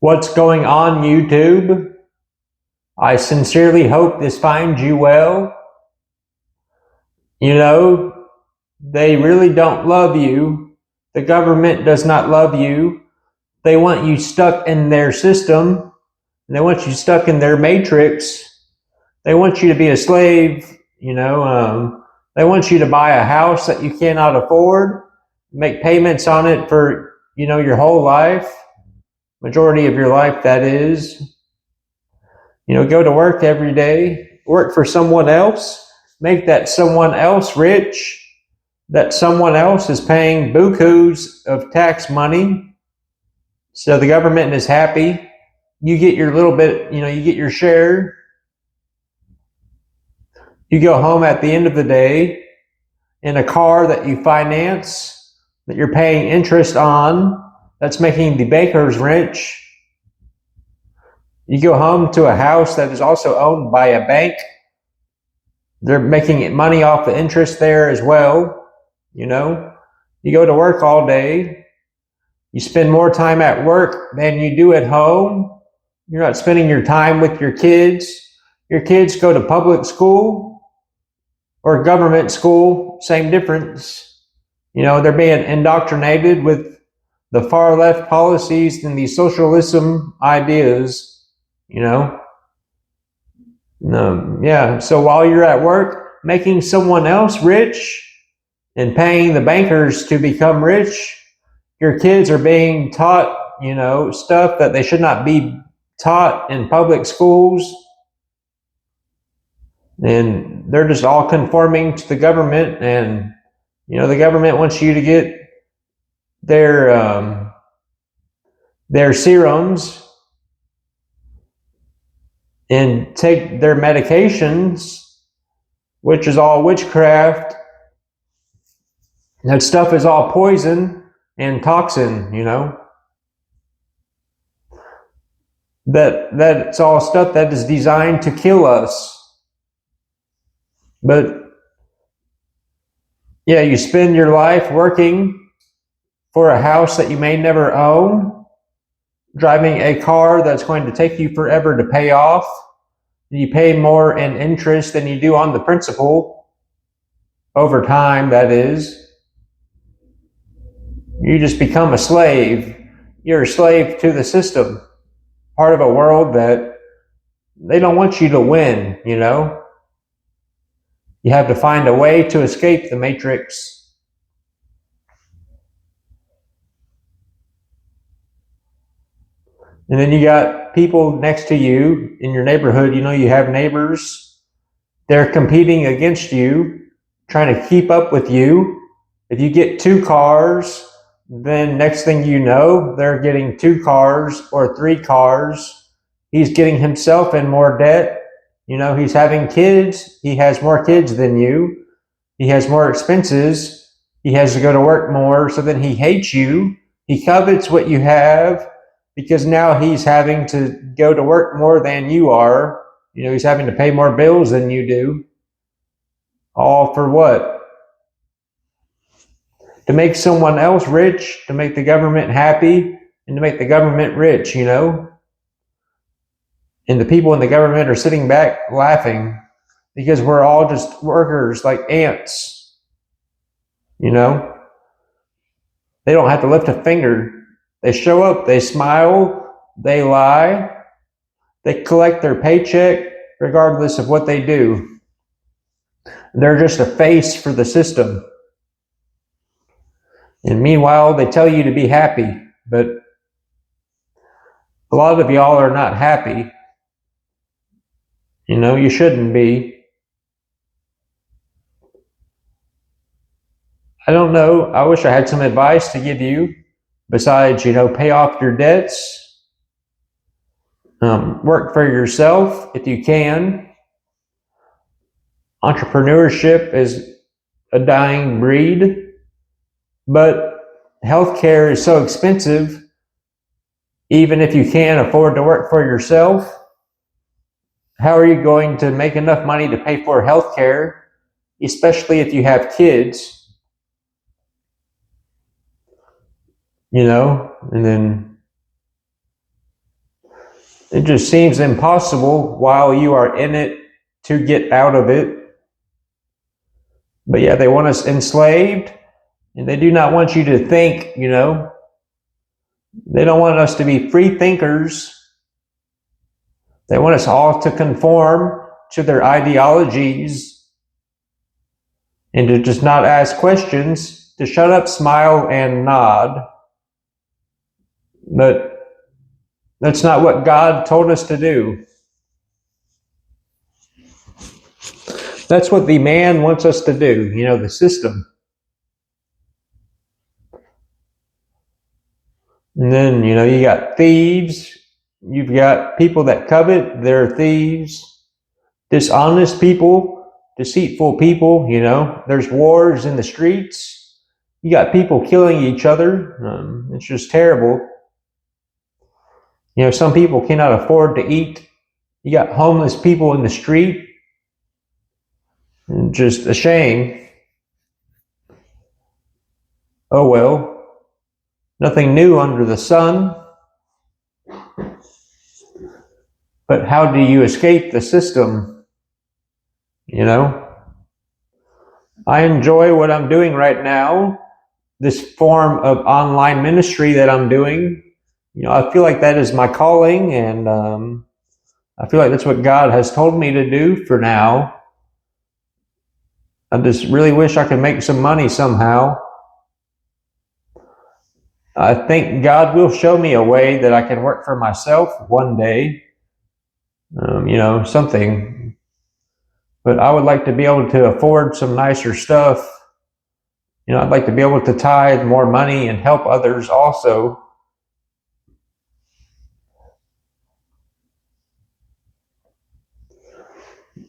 What's going on, YouTube? I sincerely hope this finds you well. You know, they really don't love you. The government does not love you. They want you stuck in their system. They want you stuck in their matrix. They want you to be a slave. They want you to buy a house that you cannot afford, make payments on it for, your whole life, majority of your life, that is. Go to work every day, work for someone else, make that someone else rich, that someone else is paying bukus of tax money. So the government is happy. You get your little bit, you get your share. You go home at the end of the day in a car that you finance, that you're paying interest on, that's making the bankers rich. You go home to a house that is also owned by a bank. They're making money off the interest there as well. You go to work all day. You spend more time at work than you do at home. You're not spending your time with your kids. Your kids go to public school or government school, same difference. They're being indoctrinated with the far left policies and the socialism ideas. So while you're at work making someone else rich and paying the bankers to become rich, your kids are being taught, stuff that they should not be taught in public schools. And they're just all conforming to the government, and the government wants you to get their serums and take their medications, which is all witchcraft. That stuff is all poison and toxin, That's all stuff that is designed to kill us. But yeah, you spend your life working for a house that you may never own, driving a car that's going to take you forever to pay off. You pay more in interest than you do on the principal over time, that is. You just become a slave. You're a slave to the system, part of a world that they don't want you to win, You have to find a way to escape the matrix. And then you got people next to you in your neighborhood. You have neighbors. They're competing against you, trying to keep up with you. If you get 2 cars, then next thing you know, they're getting 2 cars or 3 cars. He's getting himself in more debt. He's having kids. He has more kids than you. He has more expenses. He has to go to work more. So then he hates you. He covets what you have because now he's having to go to work more than you are. He's having to pay more bills than you do. All for what? To make someone else rich, to make the government happy, and to make the government rich, And the people in the government are sitting back laughing because we're all just workers like ants. They don't have to lift a finger. They show up, they smile, they lie, they collect their paycheck regardless of what they do. They're just a face for the system. And meanwhile, they tell you to be happy, but a lot of y'all are not happy. You shouldn't be. I don't know. I wish I had some advice to give you besides, pay off your debts. Work for yourself if you can. Entrepreneurship is a dying breed, but healthcare is so expensive. Even if you can afford to work for yourself, how are you going to make enough money to pay for healthcare, especially if you have kids? And then It just seems impossible while you are in it to get out of it. But yeah, they want us enslaved, and they do not want you to think, They don't want us to be free thinkers. They want us all to conform to their ideologies and to just not ask questions, to shut up, smile, and nod. But that's not what God told us to do. That's what the man wants us to do, the system. And then, you got thieves. You've got people that covet, they're thieves. Dishonest people, deceitful people, There's wars in the streets. You got people killing each other. It's just terrible. Some people cannot afford to eat. You got homeless people in the street. Just a shame. Oh well. Nothing new under the sun. But how do you escape the system? I enjoy what I'm doing right now, this form of online ministry that I'm doing. I feel like that is my calling, and I feel like that's what God has told me to do for now. I just really wish I could make some money somehow. I think God will show me a way that I can work for myself one day. Something. But I would like to be able to afford some nicer stuff. I'd like to be able to tithe more money and help others also.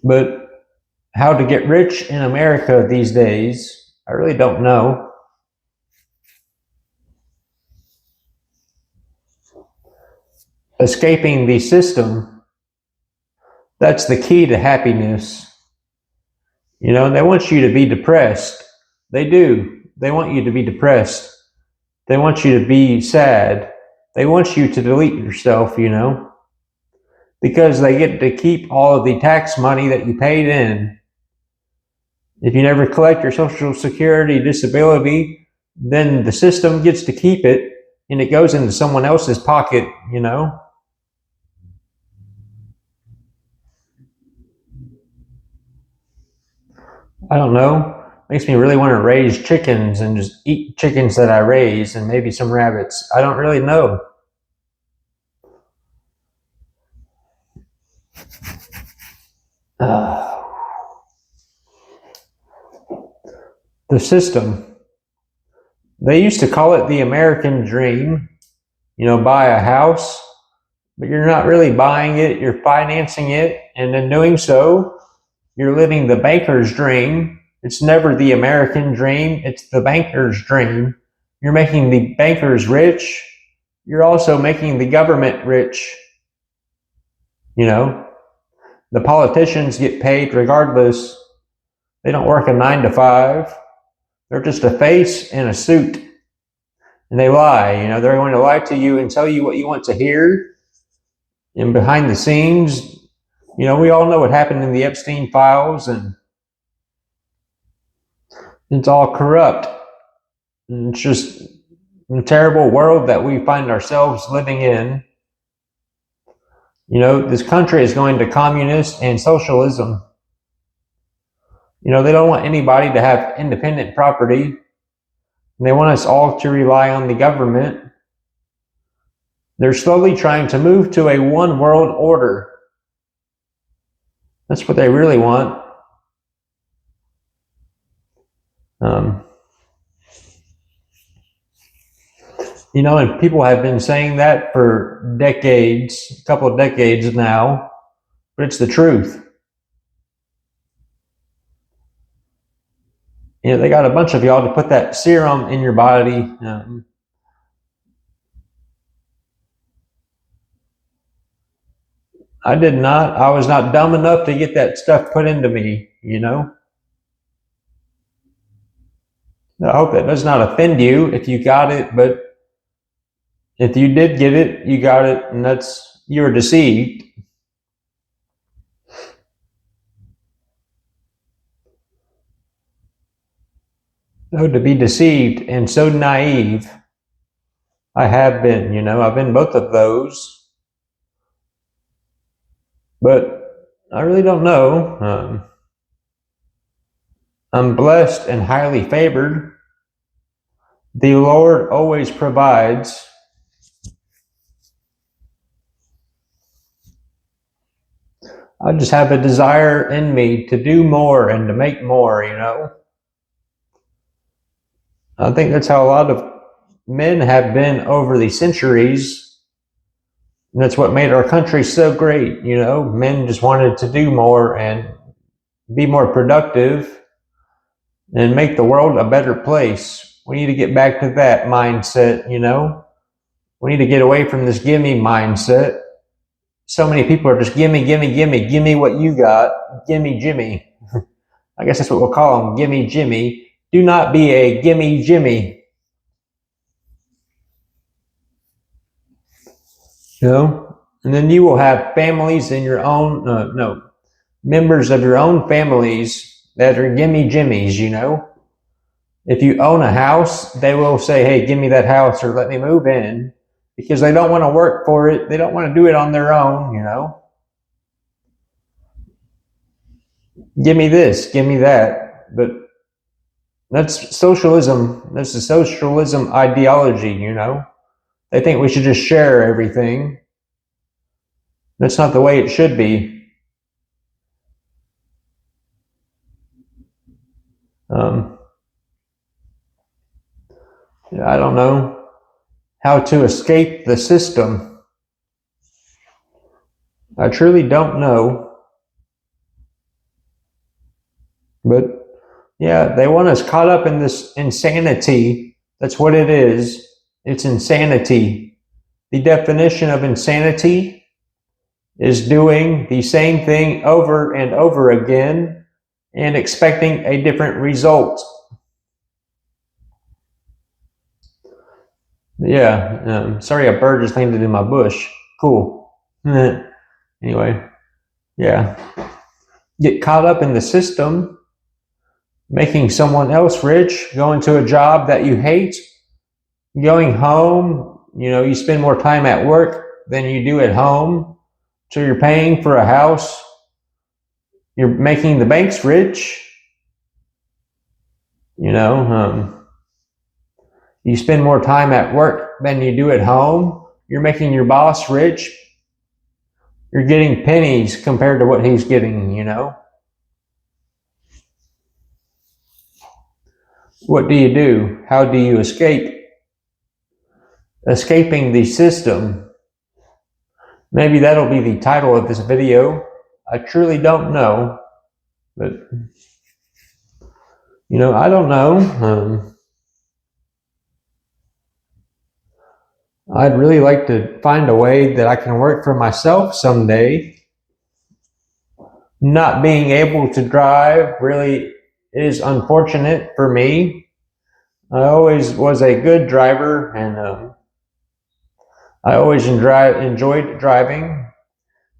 But how to get rich in America these days, I really don't know. Escaping the system, that's the key to happiness. They want you to be depressed. They do. They want you to be depressed. They want you to be sad. They want you to delete yourself, because they get to keep all of the tax money that you paid in. If you never collect your Social Security disability, then the system gets to keep it, and it goes into someone else's pocket, I don't know. Makes me really want to raise chickens and just eat chickens that I raise and maybe some rabbits. I don't really know. The system. They used to call it the American dream. Buy a house, but you're not really buying it, you're financing it, and in doing so, you're living the banker's dream. It's never the American dream, it's the banker's dream. You're making the bankers rich, you're also making the government rich. The politicians get paid regardless. They don't work a 9 to 5. They're just a face in a suit. And they lie, they're going to lie to you and tell you what you want to hear. And behind the scenes, we all know what happened in the Epstein files, and it's all corrupt. And it's just a terrible world that we find ourselves living in. This country is going to communist and socialism. They don't want anybody to have independent property. And they want us all to rely on the government. They're slowly trying to move to a one world order. That's what they really want. And people have been saying that for decades, a couple of decades now, but it's the truth. They got a bunch of y'all to put that serum in your body. I did not. I was not dumb enough to get that stuff put into me, I hope that does not offend you if you got it, but if you did get it, you got it, and that's you're deceived. Oh, to be deceived and so naive. I have been, I've been both of those. But I really don't know. I'm blessed and highly favored. The Lord always provides. I just have a desire in me to do more and to make more, I think that's how a lot of men have been over the centuries. And that's what made our country so great, Men just wanted to do more and be more productive and make the world a better place. We need to get back to that mindset, We need to get away from this gimme mindset. So many people are just gimme, gimme, gimme, gimme what you got, gimme Jimmy. I guess that's what we'll call them, gimme Jimmy. Do not be a gimme Jimmy. And then you will have families in your own, members of your own families that are gimme Jimmies, If you own a house, they will say, hey, give me that house or let me move in, because they don't want to work for it. They don't want to do it on their own, Give me this, give me that. But that's socialism. That's the socialism ideology, They think we should just share everything. That's not the way it should be. I don't know how to escape the system. I truly don't know. But yeah, they want us caught up in this insanity. That's what it is. It's insanity. The definition of insanity is doing the same thing over and over again and expecting a different result. Yeah, sorry, a bird just landed in my bush. Cool. Anyway, yeah. Get caught up in the system, making someone else rich, going to a job that you hate, going home, you spend more time at work than you do at home. So you're paying for a house. You're making the banks rich. You spend more time at work than you do at home. You're making your boss rich. You're getting pennies compared to what he's getting, What do you do? How do you escape? Escaping the system. Maybe that'll be the title of this video. I truly don't know. But, I don't know. I'd really like to find a way that I can work for myself someday. Not being able to drive really is unfortunate for me. I always was a good driver, and I always enjoyed driving.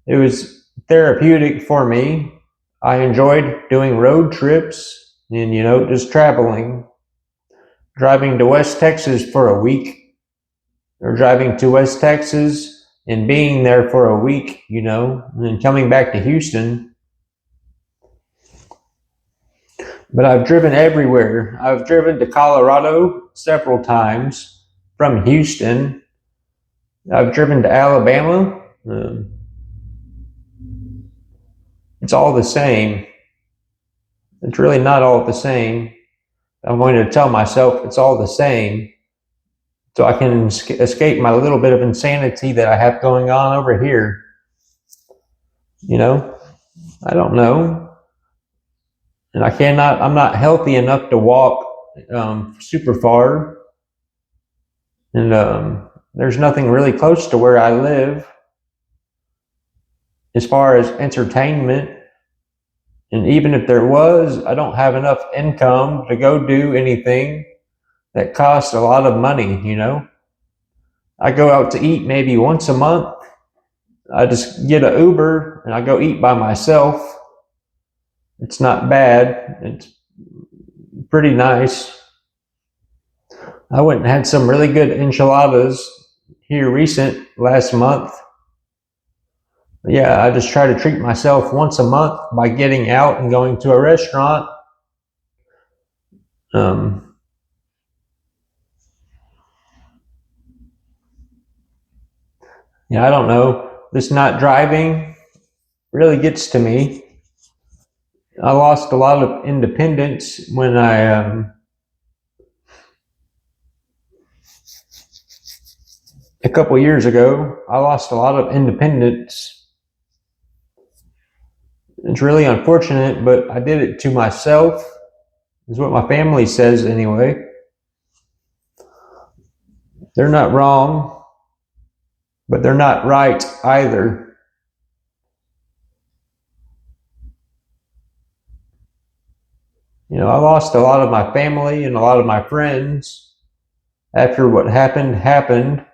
It was therapeutic for me. I enjoyed doing road trips and, just traveling. Driving to West Texas for a week, or driving to West Texas and being there for a week, and then coming back to Houston. But I've driven everywhere. I've driven to Colorado several times from Houston. I've driven to Alabama. It's all the same. It's really not all the same. I'm going to tell myself it's all the same, so I can escape my little bit of insanity that I have going on over here. I don't know. And I'm not healthy enough to walk super far. And there's nothing really close to where I live as far as entertainment. And even if there was, I don't have enough income to go do anything that costs a lot of money, I go out to eat maybe once a month. I just get an Uber and I go eat by myself. It's not bad. It's pretty nice. I went and had some really good enchiladas here last month. Yeah, I just try to treat myself once a month by getting out and going to a restaurant. I don't know. This not driving really gets to me. I lost a lot of independence when a couple years ago, I lost a lot of independence. It's really unfortunate, but I did it to myself, is what my family says anyway. They're not wrong, but they're not right either. I lost a lot of my family and a lot of my friends after what happened.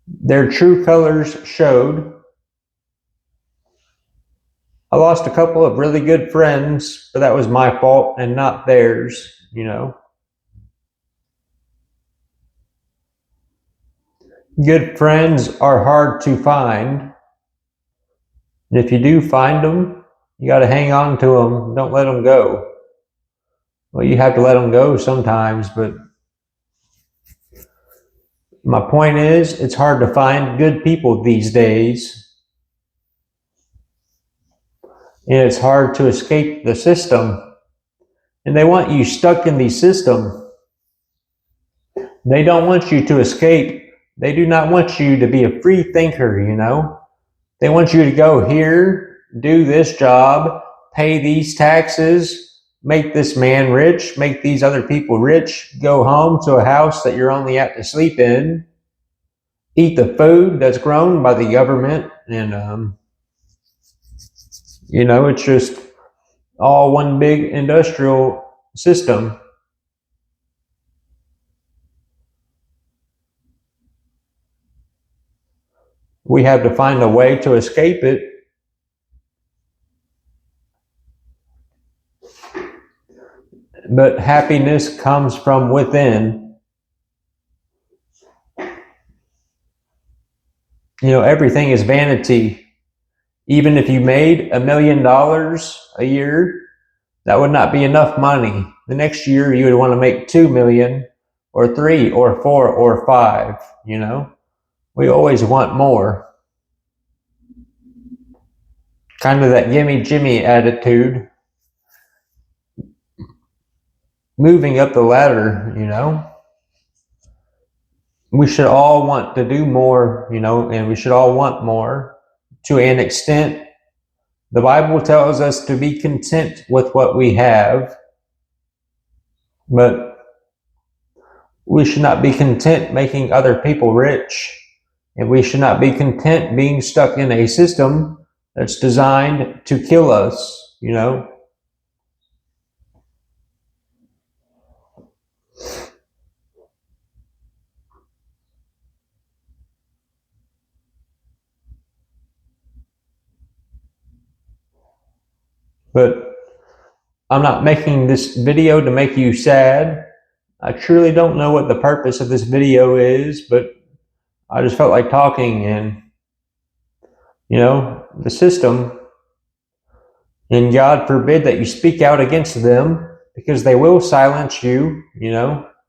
Their true colors showed. I lost a couple of really good friends, but that was my fault and not theirs. Good friends are hard to find. And if you do find them, you got to hang on to them. Don't let them go. Well, you have to let them go sometimes, but my point is, it's hard to find good people these days. And it's hard to escape the system. And they want you stuck in the system. They don't want you to escape. They do not want you to be a free thinker. They want you to go here, do this job, pay these taxes, make this man rich, make these other people rich, go home to a house that you're only at to sleep in, eat the food that's grown by the government, and it's just all one big industrial system. We have to find a way to escape it. But happiness comes from within. Everything is vanity. Even if you made $1 million a year, that would not be enough money. The next year you would want to make 2 million or 3 or 4 or 5. We always want more. Kind of that gimme Jimmy attitude. Moving up the ladder. We should all want to do more, and we should all want more to an extent. The Bible tells us to be content with what we have, but we should not be content making other people rich, and we should not be content being stuck in a system that's designed to kill us. But I'm not making this video to make you sad. I truly don't know what the purpose of this video is, but I just felt like talking, and the system, and God forbid that you speak out against them, because they will silence you.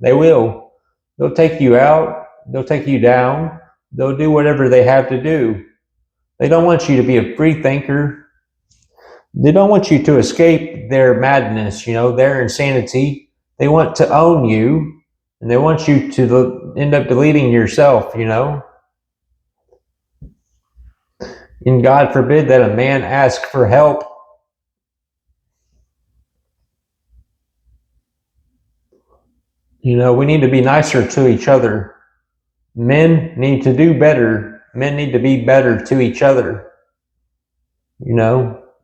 They will. They'll take you out. They'll take you down. They'll do whatever they have to do. They don't want you to be a free thinker. They don't want you to escape their madness, their insanity. They want to own you, and they want you to end up deleting yourself. And God forbid that a man ask for help. We need to be nicer to each other. Men need to do better. Men need to be better to each other.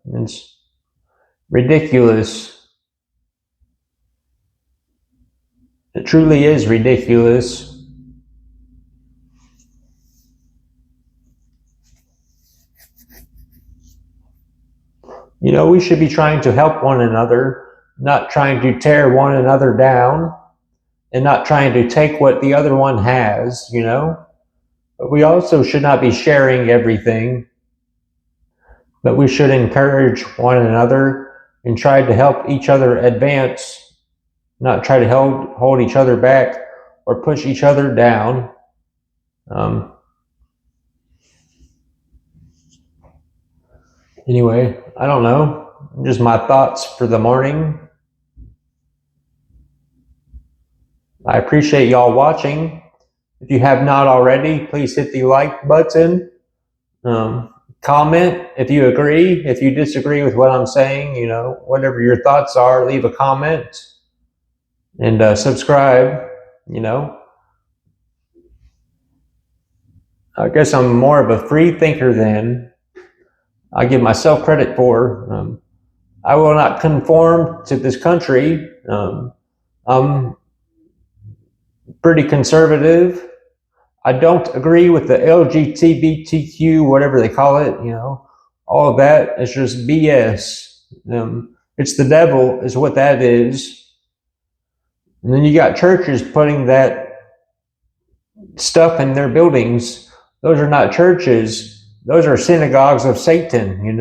It's ridiculous. It truly is ridiculous. We should be trying to help one another, not trying to tear one another down, and not trying to take what the other one has. But we also should not be sharing everything, but we should encourage one another and try to help each other advance, not try to hold each other back or push each other down. Anyway, I don't know. Just my thoughts for the morning. I appreciate y'all watching. If you have not already, please hit the like button. Comment if you agree. If you disagree with what I'm saying, whatever your thoughts are, leave a comment. And subscribe, I guess I'm more of a free thinker than I give myself credit for. I will not conform to this country. I'm pretty conservative. I don't agree with the LGBTQ, whatever they call it, all of that is just BS. It's the devil is what that is. And then you got churches putting that stuff in their buildings. Those are not churches. Those are synagogues of Satan,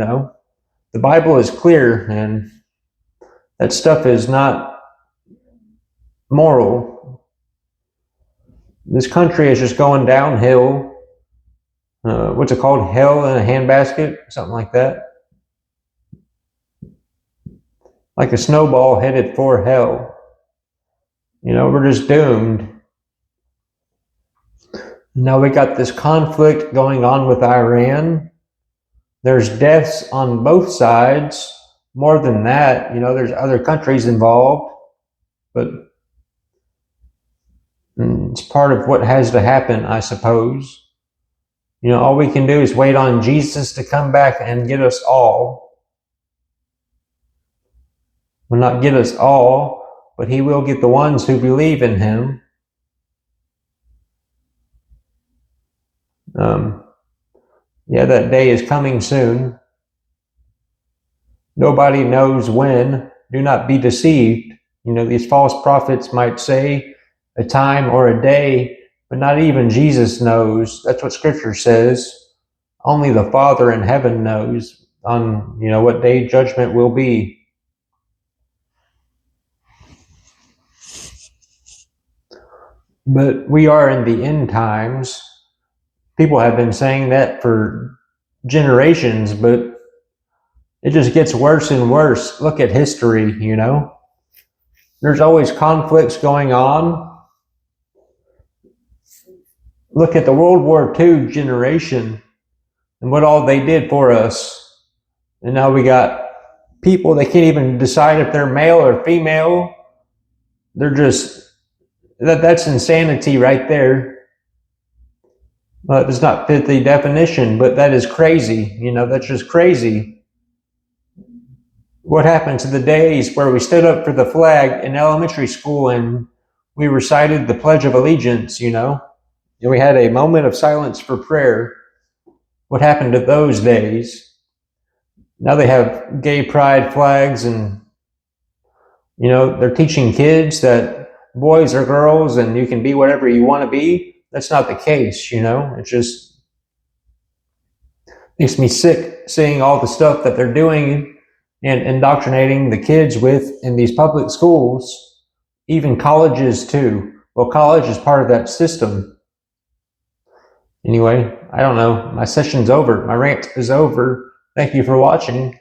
The Bible is clear, and that stuff is not moral. This country is just going downhill. What's it called? Hell in a handbasket? Something like that. Like a snowball headed for hell. We're just doomed. Now we got this conflict going on with Iran. There's deaths on both sides. More than that, there's other countries involved. But it's part of what has to happen, I suppose. All we can do is wait on Jesus to come back and get us all. Will not get us all, but he will get the ones who believe in him. That day is coming soon. Nobody knows when. Do not be deceived. These false prophets might say a time or a day, but not even Jesus knows. That's what Scripture says. Only the Father in heaven knows on, what day judgment will be. But we are in the end times. People have been saying that for generations, but it just gets worse and worse. Look at history, There's always conflicts going on. Look at the World War II generation and what all they did for us. And now we got people, they can't even decide if they're male or female. They're just, that's insanity right there. It does not fit the definition, but that is crazy. That's just crazy. What happened to the days where we stood up for the flag in elementary school and we recited the Pledge of Allegiance, and we had a moment of silence for prayer? What happened to those days? Now they have gay pride flags, and, they're teaching kids that boys are girls and you can be whatever you want to be. That's not the case, It just makes me sick seeing all the stuff that they're doing and indoctrinating the kids with in these public schools, even colleges too. Well, college is part of that system. Anyway, I don't know. My session's over. My rant is over. Thank you for watching.